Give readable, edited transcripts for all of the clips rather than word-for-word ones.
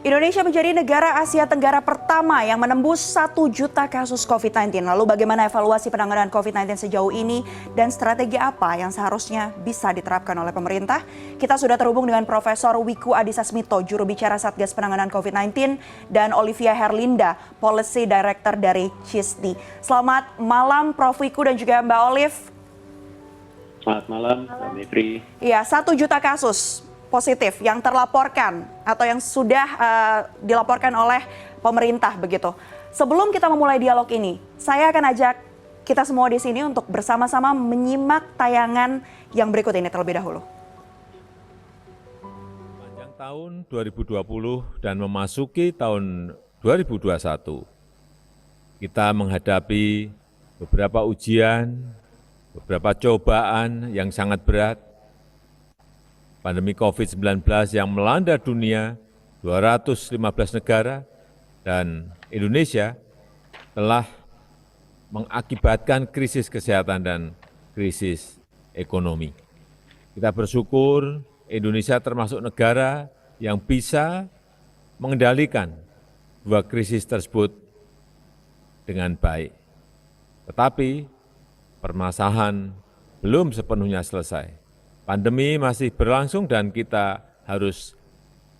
Indonesia menjadi negara Asia Tenggara pertama yang menembus 1 juta kasus COVID-19. Lalu bagaimana evaluasi penanganan COVID-19 sejauh ini dan strategi apa yang seharusnya bisa diterapkan oleh pemerintah? Kita sudah terhubung dengan Profesor Wiku Adhisa Smito, juru bicara Satgas Penanganan COVID-19, dan Olivia Herlinda, Policy Director dari CISDI. Selamat malam Prof. Wiku dan juga Mbak Olive. Selamat malam, Mbak Mevri. Iya, 1 juta kasus positif yang terlaporkan atau yang sudah dilaporkan oleh pemerintah begitu. Sebelum kita memulai dialog ini, saya akan ajak kita semua di sini untuk bersama-sama menyimak tayangan yang berikut ini terlebih dahulu. Panjang tahun 2020 dan memasuki tahun 2021, kita menghadapi beberapa ujian, beberapa cobaan yang sangat berat. Pandemi COVID-19 yang melanda dunia, 215 negara, dan Indonesia telah mengakibatkan krisis kesehatan dan krisis ekonomi. Kita bersyukur Indonesia termasuk negara yang bisa mengendalikan dua krisis tersebut dengan baik. Tetapi permasalahan belum sepenuhnya selesai. Pandemi masih berlangsung dan kita harus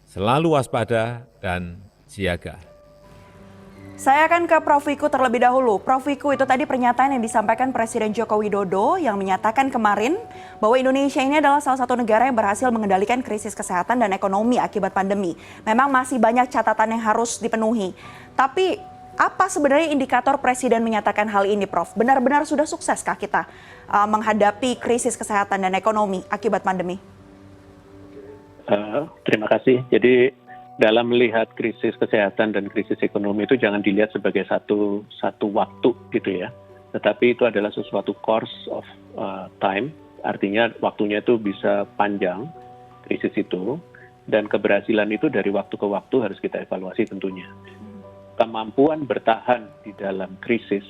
selalu waspada dan siaga. Saya akan ke Prof. Wiku terlebih dahulu. Prof. Wiku, itu tadi pernyataan yang disampaikan Presiden Joko Widodo yang menyatakan kemarin bahwa Indonesia ini adalah salah satu negara yang berhasil mengendalikan krisis kesehatan dan ekonomi akibat pandemi. Memang masih banyak catatan yang harus dipenuhi. Tapi apa sebenarnya indikator Presiden menyatakan hal ini, Prof? Benar-benar sudah sukseskah kita menghadapi krisis kesehatan dan ekonomi akibat pandemi? Terima kasih. Jadi dalam melihat krisis kesehatan dan krisis ekonomi itu jangan dilihat sebagai satu waktu gitu ya. Tetapi itu adalah sesuatu course of time. Artinya waktunya itu bisa panjang krisis itu. Dan keberhasilan itu dari waktu ke waktu harus kita evaluasi tentunya. Kemampuan bertahan di dalam krisis,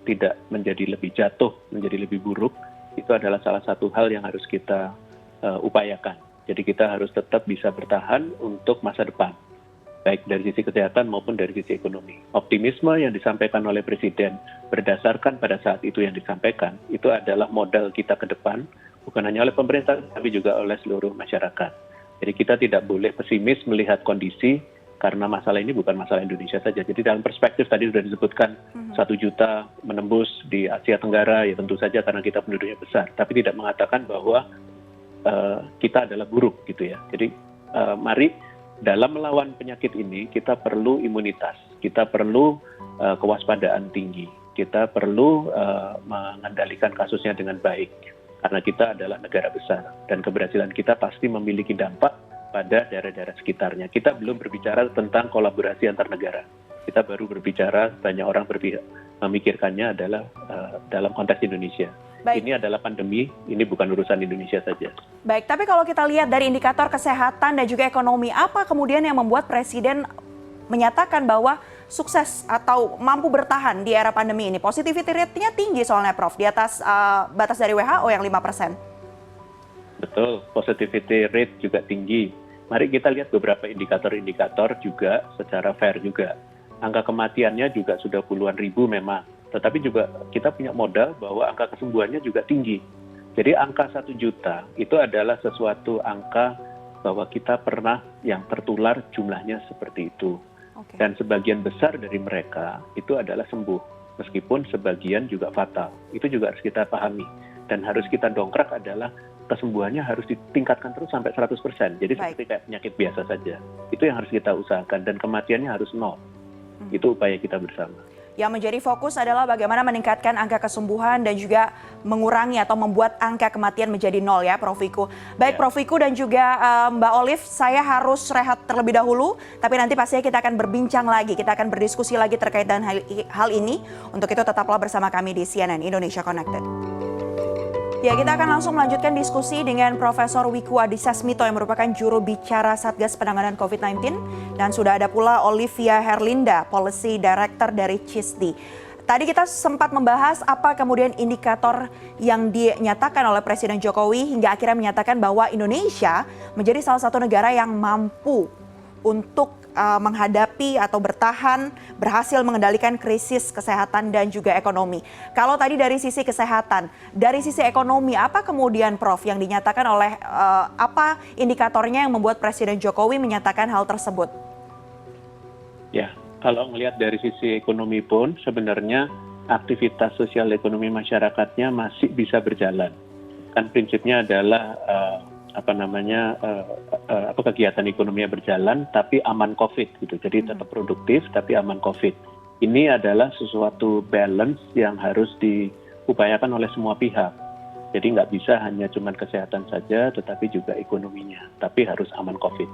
tidak menjadi lebih jatuh, menjadi lebih buruk, itu adalah salah satu hal yang harus kita upayakan. Jadi kita harus tetap bisa bertahan untuk masa depan, baik dari sisi kesehatan maupun dari sisi ekonomi. Optimisme yang disampaikan oleh Presiden berdasarkan pada saat itu yang disampaikan, itu adalah modal kita ke depan, bukan hanya oleh pemerintah, tapi juga oleh seluruh masyarakat. Jadi kita tidak boleh pesimis melihat kondisi, karena masalah ini bukan masalah Indonesia saja. Jadi dalam perspektif tadi sudah disebutkan 1 juta menembus di Asia Tenggara, ya tentu saja karena kita penduduknya besar. Tapi tidak mengatakan bahwa kita adalah buruk gitu ya. Jadi mari dalam melawan penyakit ini kita perlu imunitas, kita perlu kewaspadaan tinggi, kita perlu mengendalikan kasusnya dengan baik. Karena kita adalah negara besar dan keberhasilan kita pasti memiliki dampak pada daerah-daerah sekitarnya. Kita belum berbicara tentang kolaborasi antar negara. Kita baru berbicara, banyak orang memikirkannya adalah dalam konteks Indonesia. Baik. Ini adalah pandemi, ini bukan urusan Indonesia saja. Baik, tapi kalau kita lihat dari indikator kesehatan dan juga ekonomi, apa kemudian yang membuat Presiden menyatakan bahwa sukses atau mampu bertahan di era pandemi ini? Positivity rate-nya tinggi soalnya, Prof, di atas batas dari WHO yang 5%. Betul, positivity rate juga tinggi. Mari kita lihat beberapa indikator-indikator juga secara fair juga. Angka kematiannya juga sudah puluhan ribu memang. Tetapi juga kita punya modal bahwa angka kesembuhannya juga tinggi. Jadi angka 1 juta itu adalah sesuatu angka bahwa kita pernah yang tertular jumlahnya seperti itu. Okay. Dan sebagian besar dari mereka itu adalah sembuh. Meskipun sebagian juga fatal. Itu juga harus kita pahami. Dan harus kita dongkrak adalah kesembuhannya harus ditingkatkan terus sampai 100%. Jadi seperti kayak penyakit biasa saja. Itu yang harus kita usahakan dan kematiannya harus 0. Itu upaya kita bersama. Yang menjadi fokus adalah bagaimana meningkatkan angka kesembuhan dan juga mengurangi atau membuat angka kematian menjadi 0 ya, Prof. Wiku. Baik, Prof. Wiku dan juga Mbak Olive, saya harus rehat terlebih dahulu, tapi nanti pastinya kita akan berbincang lagi, kita akan berdiskusi lagi terkait dengan hal ini. Untuk itu tetaplah bersama kami di CNN Indonesia Connected. Ya, kita akan langsung melanjutkan diskusi dengan Profesor Wiku Adhisa Smito yang merupakan juru bicara Satgas Penanganan COVID-19 dan sudah ada pula Olivia Herlinda, Policy Director dari CISDI. Tadi kita sempat membahas apa kemudian indikator yang dinyatakan oleh Presiden Jokowi hingga akhirnya menyatakan bahwa Indonesia menjadi salah satu negara yang mampu untuk menghadapi atau berhasil mengendalikan krisis kesehatan dan juga ekonomi. Kalau tadi dari sisi kesehatan, dari sisi ekonomi, apa kemudian Prof yang dinyatakan oleh apa indikatornya yang membuat Presiden Jokowi menyatakan hal tersebut? Ya, kalau melihat dari sisi ekonomi pun sebenarnya aktivitas sosial ekonomi masyarakatnya masih bisa berjalan. Kan prinsipnya adalah kegiatan ekonominya berjalan tapi aman COVID gitu. Jadi tetap produktif tapi aman COVID. Ini adalah sesuatu balance yang harus diupayakan oleh semua pihak. Jadi nggak bisa hanya cuma kesehatan saja, tetapi juga ekonominya. Tapi harus aman COVID.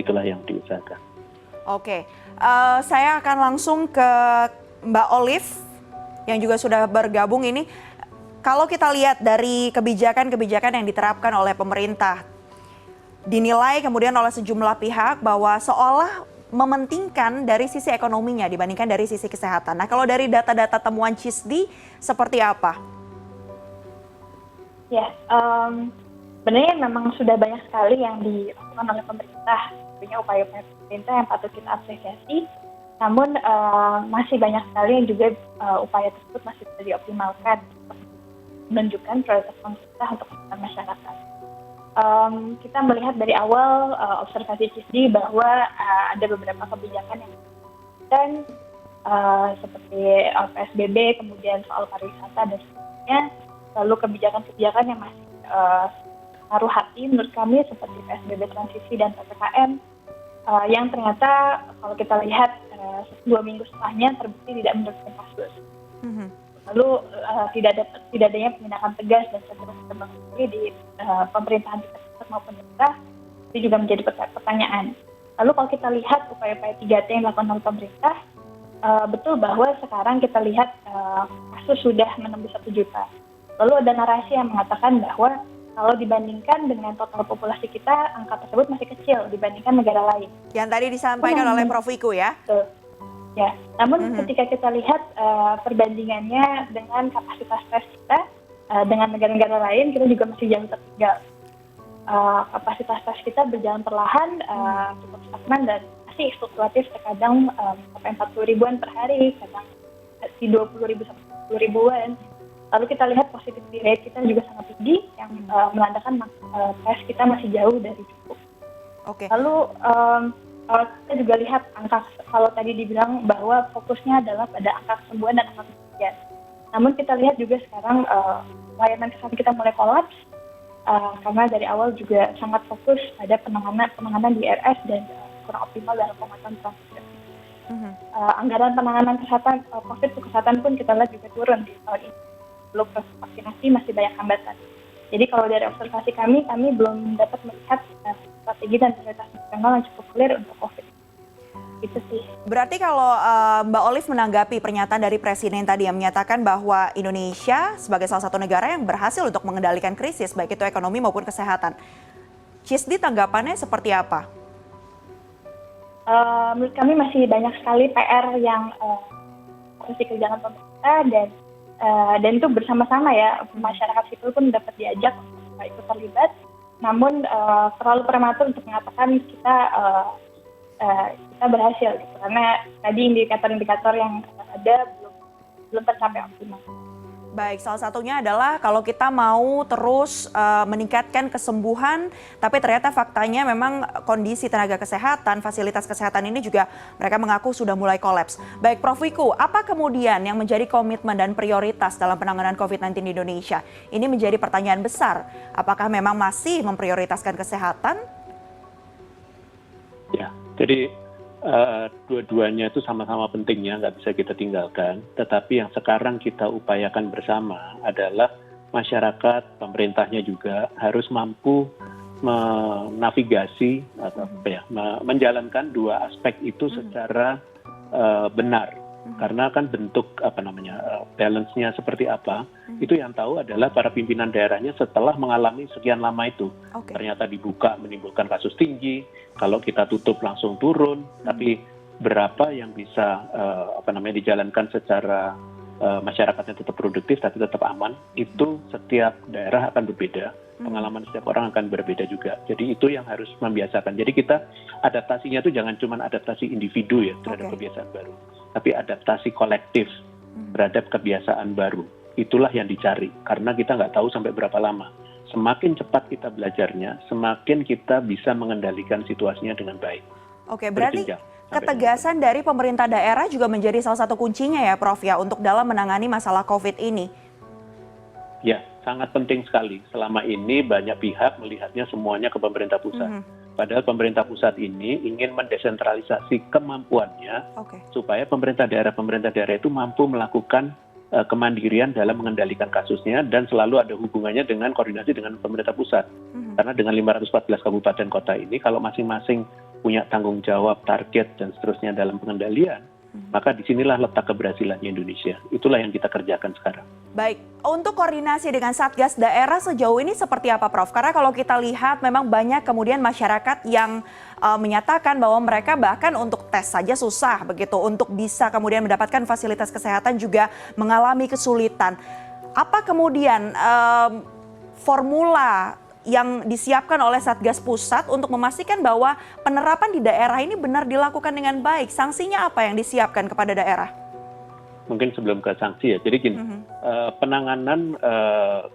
Itulah yang diusahakan. Oke, saya akan langsung ke Mbak Olive yang juga sudah bergabung ini. Kalau kita lihat dari kebijakan-kebijakan yang diterapkan oleh pemerintah, dinilai kemudian oleh sejumlah pihak bahwa seolah mementingkan dari sisi ekonominya dibandingkan dari sisi kesehatan. Nah, kalau dari data-data temuan CISDI seperti apa? Ya, sebenarnya memang sudah banyak sekali yang dilakukan oleh pemerintah. Punya upaya-upaya pemerintah yang patut kita apresiasi. Namun masih banyak sekali yang juga upaya tersebut masih bisa dioptimalkan, menunjukkan prioritas pemerintah untuk kesehatan masyarakat. Kita melihat dari awal observasi CISDI bahwa ada beberapa kebijakan yang dan seperti PSBB, kemudian soal pariwisata dan sebagainya, lalu kebijakan-kebijakan yang masih taruh hati menurut kami seperti PSBB transisi dan PPKM yang ternyata kalau kita lihat 2 minggu setelahnya terbukti tidak menurunkan kasus. Lalu tidak adanya penindakan tegas dan seterusnya di pemerintahan di pusat maupun daerah, itu juga menjadi pertanyaan. Lalu kalau kita lihat upaya-upaya 3T yang dilakukan oleh pemerintah, betul bahwa sekarang kita lihat kasus sudah menembus 1 juta. Lalu ada narasi yang mengatakan bahwa kalau dibandingkan dengan total populasi kita, angka tersebut masih kecil dibandingkan negara lain. Yang tadi disampaikan oleh Prof Wiku ya? Betul. Ya, namun ketika kita lihat perbandingannya dengan kapasitas tes kita dengan negara-negara lain, kita juga masih jauh tertinggal. Kapasitas tes kita berjalan perlahan, cukup stagnan dan masih fluktuatif, terkadang sampai 40 ribuan per hari, kadang di 20 ribu sampai 10 ribuan. Lalu kita lihat positivity rate kita juga sangat tinggi, yang menandakan tes kita masih jauh dari cukup. Oke. Lalu kita juga lihat angka, kalau tadi dibilang bahwa fokusnya adalah pada angka kesembuhan dan angka kematian. Namun kita lihat juga sekarang layanan kesehatan kita mulai kolaps karena dari awal juga sangat fokus pada penanganan di RS dan kurang optimal dalam penguatan transmisi. Anggaran penanganan kesehatan COVID kesehatan pun kita lihat juga turun di tahun ini. Belum proses vaksinasi masih banyak hambatan. Jadi kalau dari observasi kami belum dapat melihat strategi dan prioritas nasional yang cukup clear untuk COVID. Itu sih. Berarti kalau Mbak Olive menanggapi pernyataan dari Presiden tadi yang menyatakan bahwa Indonesia sebagai salah satu negara yang berhasil untuk mengendalikan krisis, baik itu ekonomi maupun kesehatan. CISDI tanggapannya seperti apa? Menurut kami masih banyak sekali PR yang harus dikerjakan pemerintah dan itu bersama-sama ya, masyarakat sipil pun dapat diajak untuk ikut terlibat. Namun terlalu prematur untuk mengatakan kita berhasil gitu, karena tadi indikator-indikator yang ada belum tercapai optimal. Baik, salah satunya adalah kalau kita mau terus meningkatkan kesembuhan, tapi ternyata faktanya memang kondisi tenaga kesehatan, fasilitas kesehatan ini juga mereka mengaku sudah mulai kolaps. Baik, Prof Wiku, apa kemudian yang menjadi komitmen dan prioritas dalam penanganan COVID-19 di Indonesia? Ini menjadi pertanyaan besar. Apakah memang masih memprioritaskan kesehatan? Ya, jadi dua-duanya itu sama-sama pentingnya, nggak bisa kita tinggalkan. Tetapi yang sekarang kita upayakan bersama adalah masyarakat, pemerintahnya juga harus mampu menavigasi atau menjalankan dua aspek itu secara benar. Karena kan bentuk balance-nya seperti apa, itu yang tahu adalah para pimpinan daerahnya setelah mengalami sekian lama itu. Ternyata dibuka menimbulkan kasus tinggi, kalau kita tutup langsung turun, tapi berapa yang bisa dijalankan secara masyarakatnya tetap produktif tapi tetap aman, itu setiap daerah akan berbeda. Pengalaman setiap orang akan berbeda juga. Jadi itu yang harus membiasakan. Jadi kita adaptasinya itu jangan cuma adaptasi individu ya terhadap kebiasaan baru, tapi adaptasi kolektif terhadap kebiasaan baru. Itulah yang dicari, karena kita nggak tahu sampai berapa lama. Semakin cepat kita belajarnya, semakin kita bisa mengendalikan situasinya dengan baik. Oke, berarti ketegasan dari pemerintah daerah juga menjadi salah satu kuncinya ya Prof ya untuk dalam menangani masalah COVID ini. Ya, sangat penting sekali. Selama ini banyak pihak melihatnya semuanya ke pemerintah pusat. Padahal pemerintah pusat ini ingin mendesentralisasi kemampuannya supaya pemerintah daerah itu mampu melakukan kemandirian dalam mengendalikan kasusnya dan selalu ada hubungannya dengan koordinasi dengan pemerintah pusat. Karena dengan 514 kabupaten kota ini, kalau masing-masing punya tanggung jawab, target, dan seterusnya dalam pengendalian, maka disinilah letak keberhasilannya Indonesia. Itulah yang kita kerjakan sekarang. Baik, untuk koordinasi dengan Satgas daerah sejauh ini seperti apa Prof? Karena kalau kita lihat memang banyak kemudian masyarakat yang menyatakan bahwa mereka bahkan untuk tes saja susah begitu, untuk bisa kemudian mendapatkan fasilitas kesehatan juga mengalami kesulitan. Apa kemudian formula yang disiapkan oleh Satgas Pusat untuk memastikan bahwa penerapan di daerah ini benar dilakukan dengan baik? Sanksinya apa yang disiapkan kepada daerah? Mungkin sebelum ke sanksi ya, jadi gini, penanganan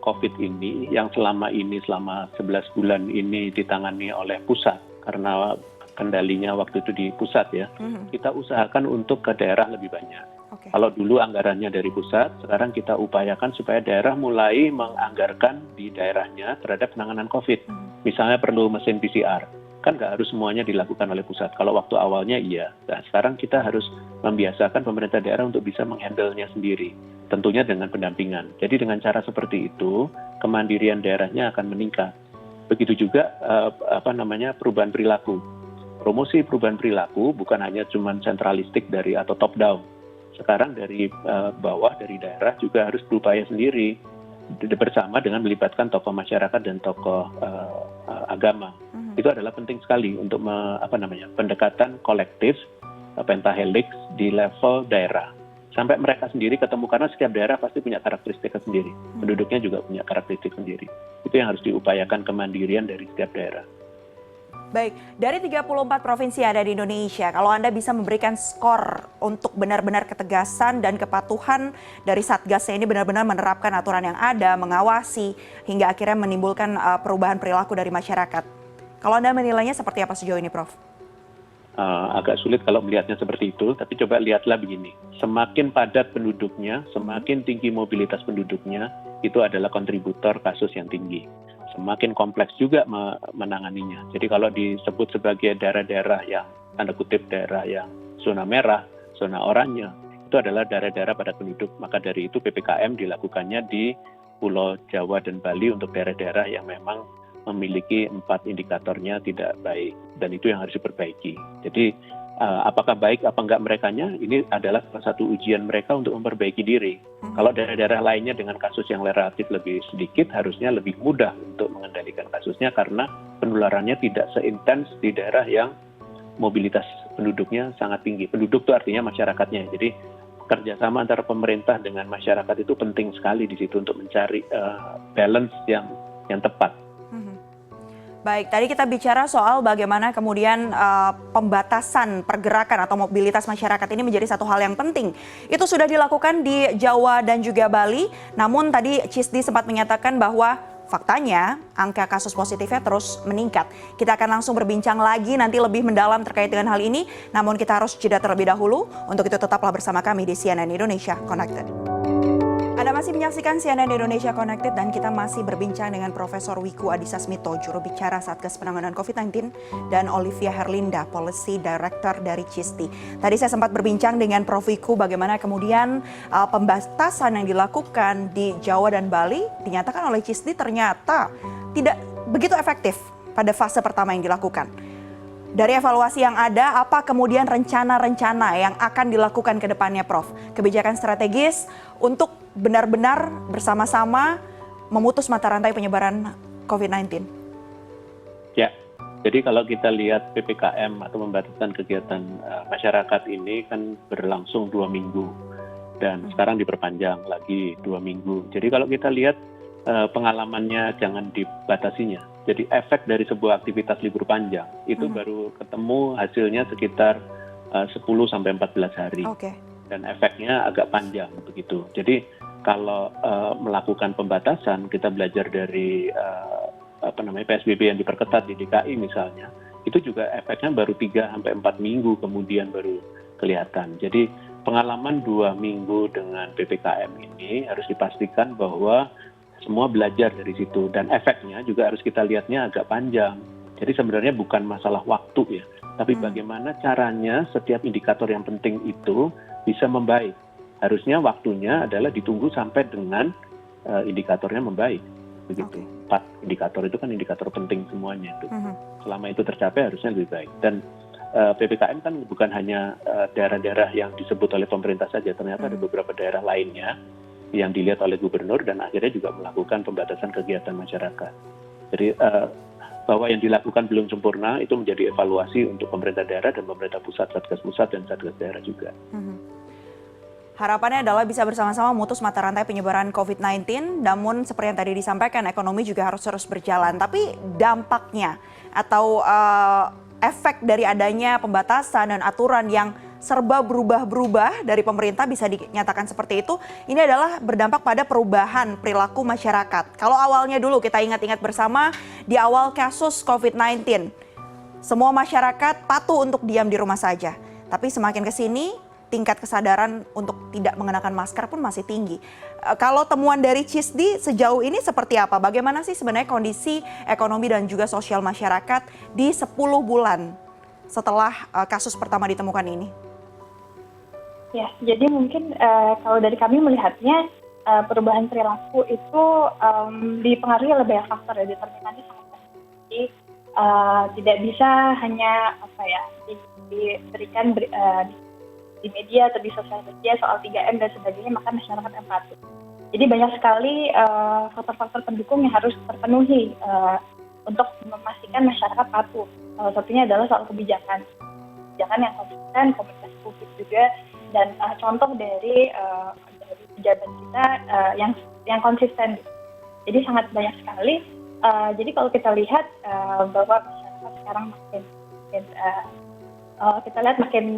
COVID ini yang selama 11 bulan ini ditangani oleh pusat, karena kendalinya waktu itu di pusat ya, kita usahakan untuk ke daerah lebih banyak. Kalau dulu anggarannya dari pusat, sekarang kita upayakan supaya daerah mulai menganggarkan di daerahnya terhadap penanganan COVID. Misalnya perlu mesin PCR, kan nggak harus semuanya dilakukan oleh pusat. Kalau waktu awalnya iya, nah sekarang kita harus membiasakan pemerintah daerah untuk bisa menghandle-nya sendiri, tentunya dengan pendampingan. Jadi dengan cara seperti itu, kemandirian daerahnya akan meningkat. Begitu juga perubahan perilaku. Promosi perubahan perilaku bukan hanya cuma sentralistik dari atau top down. Sekarang dari bawah, dari daerah juga harus berupaya sendiri bersama dengan melibatkan tokoh masyarakat dan tokoh agama. Itu adalah penting sekali untuk pendekatan kolektif pentahelix di level daerah. Sampai mereka sendiri ketemu, karena setiap daerah pasti punya karakteristik sendiri. Penduduknya juga punya karakteristik sendiri. Itu yang harus diupayakan kemandirian dari setiap daerah. Baik, dari 34 provinsi yang ada di Indonesia, kalau Anda bisa memberikan skor untuk benar-benar ketegasan dan kepatuhan dari Satgasnya ini benar-benar menerapkan aturan yang ada, mengawasi, hingga akhirnya menimbulkan perubahan perilaku dari masyarakat. Kalau Anda menilainya seperti apa sejauh ini, Prof? Agak sulit kalau melihatnya seperti itu, tapi coba lihatlah begini. Semakin padat penduduknya, semakin tinggi mobilitas penduduknya, itu adalah kontributor kasus yang tinggi. Semakin kompleks juga menanganinya. Jadi kalau disebut sebagai daerah-daerah yang, tanda kutip daerah yang zona merah, zona oranye, itu adalah daerah-daerah padat penduduk. Maka dari itu PPKM dilakukannya di Pulau Jawa dan Bali untuk daerah-daerah yang memang memiliki 4 indikatornya tidak baik. Dan itu yang harus diperbaiki. Jadi apakah baik apa enggak merekanya, ini adalah salah satu ujian mereka untuk memperbaiki diri. Kalau daerah-daerah lainnya dengan kasus yang relatif lebih sedikit, harusnya lebih mudah untuk mengendalikan kasusnya karena penularannya tidak seintens di daerah yang mobilitas penduduknya sangat tinggi. Penduduk itu artinya masyarakatnya. Jadi kerjasama antara pemerintah dengan masyarakat itu penting sekali di situ untuk mencari balance yang tepat. Baik, tadi kita bicara soal bagaimana kemudian pembatasan pergerakan atau mobilitas masyarakat ini menjadi satu hal yang penting. Itu sudah dilakukan di Jawa dan juga Bali, namun tadi Cisdi sempat menyatakan bahwa faktanya angka kasus positifnya terus meningkat. Kita akan langsung berbincang lagi nanti lebih mendalam terkait dengan hal ini, namun kita harus jeda terlebih dahulu. Untuk itu tetaplah bersama kami di CNN Indonesia Connected. Anda masih menyaksikan CNN Indonesia Connected dan kita masih berbincang dengan Profesor Wiku Adhisa Smito, juru bicara Satgas Penanganan COVID-19, dan Olivia Herlinda, Policy Director dari CISTI. Tadi saya sempat berbincang dengan Prof. Wiku bagaimana kemudian pembatasan yang dilakukan di Jawa dan Bali dinyatakan oleh CISTI ternyata tidak begitu efektif pada fase pertama yang dilakukan. Dari evaluasi yang ada, apa kemudian rencana-rencana yang akan dilakukan ke depannya, Prof? Kebijakan strategis untuk benar-benar bersama-sama memutus mata rantai penyebaran COVID-19. Ya, jadi kalau kita lihat PPKM atau pembatasan kegiatan masyarakat ini kan berlangsung 2 minggu. Dan sekarang diperpanjang lagi 2 minggu. Jadi kalau kita lihat pengalamannya jangan dibatasinya. Jadi efek dari sebuah aktivitas libur panjang itu baru ketemu hasilnya sekitar 10 sampai 14 hari. Oke. Dan efeknya agak panjang begitu. Jadi kalau melakukan pembatasan, kita belajar dari PSBB yang diperketat di DKI misalnya, itu juga efeknya baru 3 sampai 4 minggu kemudian baru kelihatan. Jadi pengalaman 2 minggu dengan PPKM ini harus dipastikan bahwa semua belajar dari situ, dan efeknya juga harus kita lihatnya agak panjang. Jadi sebenarnya bukan masalah waktu ya, tapi bagaimana caranya setiap indikator yang penting itu bisa membaik. Harusnya waktunya adalah ditunggu sampai dengan indikatornya membaik. Begitu. 4 indikator itu kan indikator penting semuanya itu. Selama itu tercapai harusnya lebih baik. Dan PPKM kan bukan hanya daerah-daerah yang disebut oleh pemerintah saja, ternyata ada beberapa daerah lainnya yang dilihat oleh gubernur dan akhirnya juga melakukan pembatasan kegiatan masyarakat. Jadi bahwa yang dilakukan belum sempurna itu menjadi evaluasi untuk pemerintah daerah dan pemerintah pusat, Satgas pusat dan Satgas daerah juga. Harapannya adalah bisa bersama-sama memutus mata rantai penyebaran COVID-19, namun seperti yang tadi disampaikan, ekonomi juga harus terus berjalan. Tapi dampaknya atau efek dari adanya pembatasan dan aturan yang serba berubah-berubah dari pemerintah, bisa dinyatakan seperti itu, ini adalah berdampak pada perubahan perilaku masyarakat. Kalau awalnya dulu kita ingat-ingat bersama, di awal kasus COVID-19, semua masyarakat patuh untuk diam di rumah saja. Tapi semakin ke sini, tingkat kesadaran untuk tidak mengenakan masker pun masih tinggi. Kalau temuan dari CISDI sejauh ini seperti apa? Bagaimana sih sebenarnya kondisi ekonomi dan juga sosial masyarakat di 10 bulan setelah kasus pertama ditemukan ini? Ya, jadi mungkin kalau dari kami melihatnya perubahan perilaku itu dipengaruhi oleh banyak faktor ya, determinannya sangat banyak. Jadi tidak bisa hanya diberikan di media atau di sosial media soal 3M dan sebagainya, maka masyarakat empati. Jadi banyak sekali faktor-faktor pendukung yang harus terpenuhi untuk memastikan masyarakat patuh. Salah satunya adalah soal kebijakan yang konsisten, komunikasi publik juga, dan contoh dari pejabat kita yang konsisten. Jadi sangat banyak sekali. Jadi kalau kita lihat bahwa masyarakat sekarang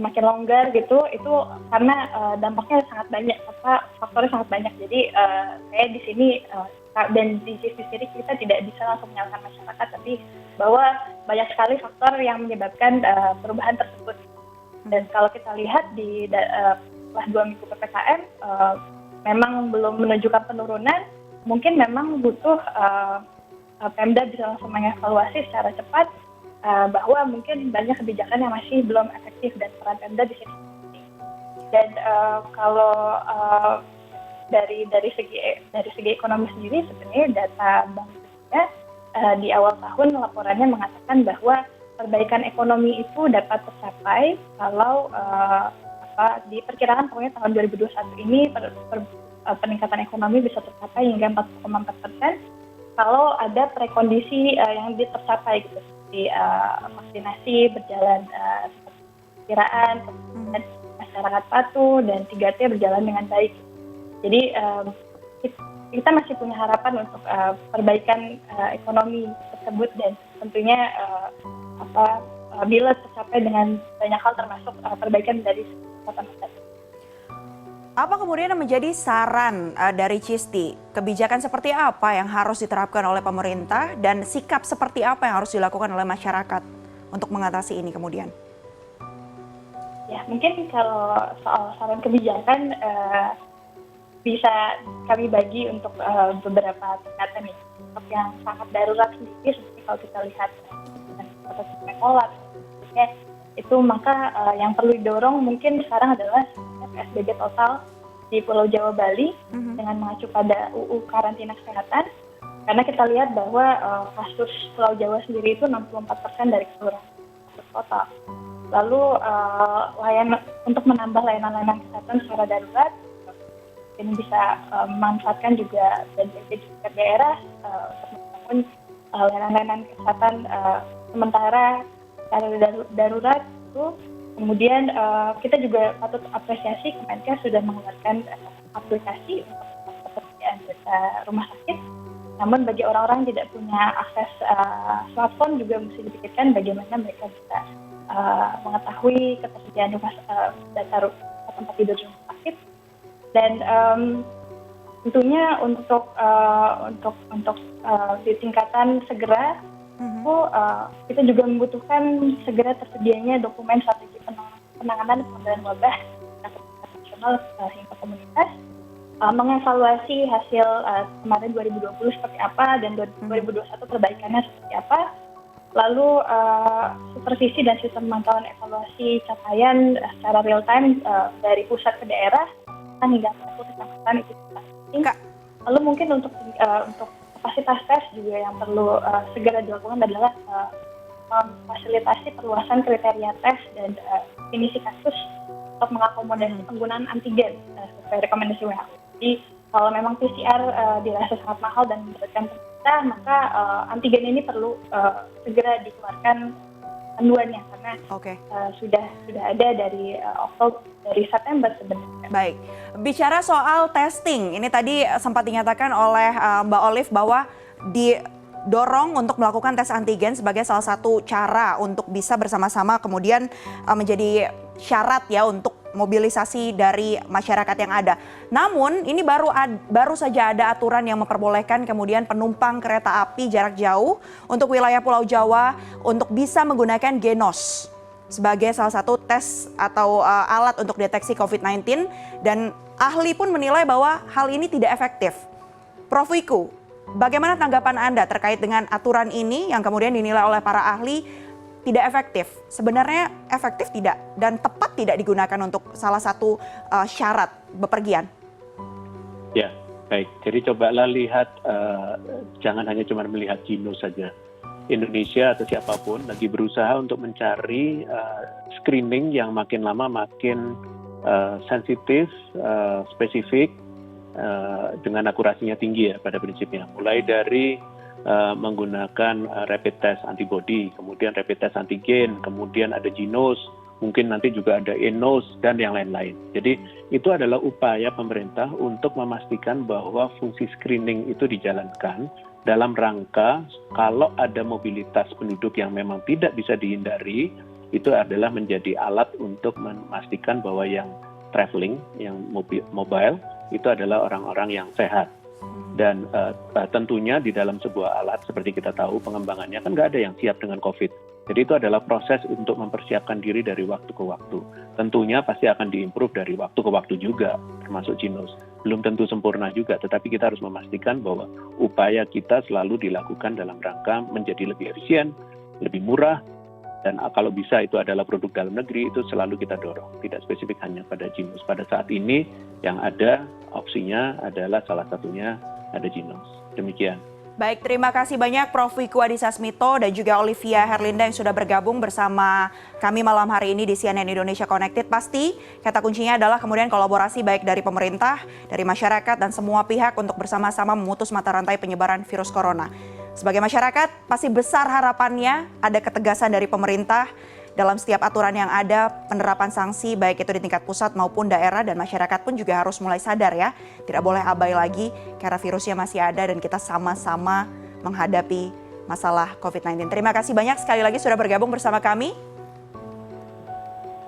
makin longgar gitu, itu karena dampaknya sangat banyak, faktornya sangat banyak. Jadi saya di sini dan di sisi kiri kita tidak bisa langsung menyalahkan masyarakat, tapi bahwa banyak sekali faktor yang menyebabkan perubahan tersebut. Dan kalau kita lihat setelah 2 minggu PPKM memang belum menunjukkan penurunan, mungkin memang butuh Pemda bisa langsung mengevaluasi secara cepat bahwa mungkin banyak kebijakan yang masih belum efektif dan peran Pemda di sini. Dan kalau dari segi ekonomi sendiri, sebenarnya data Bank Indonesia di awal tahun laporannya mengatakan bahwa perbaikan ekonomi itu dapat tercapai kalau diperkirakan pokoknya tahun 2021 ini peningkatan ekonomi bisa tercapai hingga 4,4% kalau ada prekondisi yang tercapai gitu, seperti vaksinasi berjalan seperti perkiraan, kemudian masyarakat patuh, dan 3T berjalan dengan baik. Jadi kita masih punya harapan untuk perbaikan ekonomi tersebut, dan tentunya bila tercapai dengan banyak hal termasuk perbaikan dari kesehatan masyarakat. Apa kemudian yang menjadi saran dari CISDI? Kebijakan seperti apa yang harus diterapkan oleh pemerintah dan sikap seperti apa yang harus dilakukan oleh masyarakat untuk mengatasi ini kemudian? Ya, mungkin kalau soal saran kebijakan bisa kami bagi untuk beberapa tingkatan nih. Untuk yang sangat darurat sendiri, seperti kalau kita lihat atau sekolah, itu maka yang perlu didorong mungkin sekarang adalah PSBB total di Pulau Jawa Bali dengan mengacu pada UU karantina kesehatan, karena kita lihat bahwa kasus Pulau Jawa sendiri itu 64% dari keseluruhan kasus total. Lalu untuk menambah layanan-layanan kesehatan secara darurat, ini bisa memanfaatkan juga BNPB di daerah untuk membangun layanan-layanan kesehatan sementara darurat itu. Kemudian kita juga patut apresiasi Kemenkes sudah mengeluarkan aplikasi untuk ketersediaan data rumah sakit Namun bagi orang-orang yang tidak punya akses smartphone juga mesti dipikirkan bagaimana mereka bisa mengetahui ketersediaan data tempat tidur di rumah sakit. Dan tentunya untuk di tingkatan segera itu kita juga membutuhkan segera tersedianya dokumen strategi penanganan pengendalian wabah nasional hingga komunitas, mengevaluasi hasil kemarin 2020 seperti apa dan 2021 perbaikannya seperti apa, lalu supervisi dan sistem pemantauan evaluasi capaian secara real time dari pusat ke daerah hingga ke kecamatan itu penting. Lalu mungkin untuk kapasitas tes juga yang perlu segera dilakukan adalah memfasilitasi perluasan kriteria tes dan definisi kasus untuk mengakomodasi penggunaan antigen sesuai rekomendasi WHO. Jadi kalau memang PCR dirasa sangat mahal dan memberatkan pemerintah, maka antigen ini perlu segera dikeluarkan panduannya karena sudah ada dari September sebenarnya. Baik, bicara soal testing, ini tadi sempat dinyatakan oleh Mbak Olive bahwa didorong untuk melakukan tes antigen sebagai salah satu cara untuk bisa bersama-sama kemudian menjadi syarat ya untuk mobilisasi dari masyarakat yang ada. Namun ini baru saja ada aturan yang memperbolehkan kemudian penumpang kereta api jarak jauh untuk wilayah Pulau Jawa untuk bisa menggunakan Genos sebagai salah satu tes atau alat untuk deteksi COVID-19, dan ahli pun menilai bahwa hal ini tidak efektif. Prof Wiku, bagaimana tanggapan Anda terkait dengan aturan ini yang kemudian dinilai oleh para ahli tidak efektif? Sebenarnya efektif tidak dan tepat tidak digunakan untuk salah satu syarat bepergian? Ya, baik. Jadi cobalah lihat, jangan hanya cuma melihat Genos saja. Indonesia atau siapapun lagi berusaha untuk mencari screening yang makin lama makin sensitif, spesifik, dengan akurasinya tinggi ya pada prinsipnya. Mulai dari menggunakan rapid test antibody, kemudian rapid test antigen, kemudian ada Genos, mungkin nanti juga ada Enos dan yang lain-lain. Jadi itu adalah upaya pemerintah untuk memastikan bahwa fungsi screening itu dijalankan dalam rangka kalau ada mobilitas penduduk yang memang tidak bisa dihindari, itu adalah menjadi alat untuk memastikan bahwa yang traveling, yang mobile, itu adalah orang-orang yang sehat. Dan tentunya di dalam sebuah alat seperti kita tahu pengembangannya kan nggak ada yang siap dengan COVID. Jadi itu adalah proses untuk mempersiapkan diri dari waktu ke waktu. Tentunya pasti akan diimprove dari waktu ke waktu juga, termasuk Genos. Belum tentu sempurna juga, tetapi kita harus memastikan bahwa upaya kita selalu dilakukan dalam rangka menjadi lebih efisien, lebih murah, dan kalau bisa itu adalah produk dalam negeri, itu selalu kita dorong. Tidak spesifik hanya pada Genos. Pada saat ini yang ada opsinya adalah salah satunya ada Genos. Demikian. Baik, terima kasih banyak Prof. Wiku Adhisa Smito dan juga Olivia Herlinda yang sudah bergabung bersama kami malam hari ini di CNN Indonesia Connected. Pasti kata kuncinya adalah kemudian kolaborasi baik dari pemerintah, dari masyarakat, dan semua pihak untuk bersama-sama memutus mata rantai penyebaran virus corona. Sebagai masyarakat, pasti besar harapannya ada ketegasan dari pemerintah dalam setiap aturan yang ada, penerapan sanksi baik itu di tingkat pusat maupun daerah, dan masyarakat pun juga harus mulai sadar ya, tidak boleh abai lagi karena virusnya masih ada dan kita sama-sama menghadapi masalah COVID-19. Terima kasih banyak sekali lagi sudah bergabung bersama kami.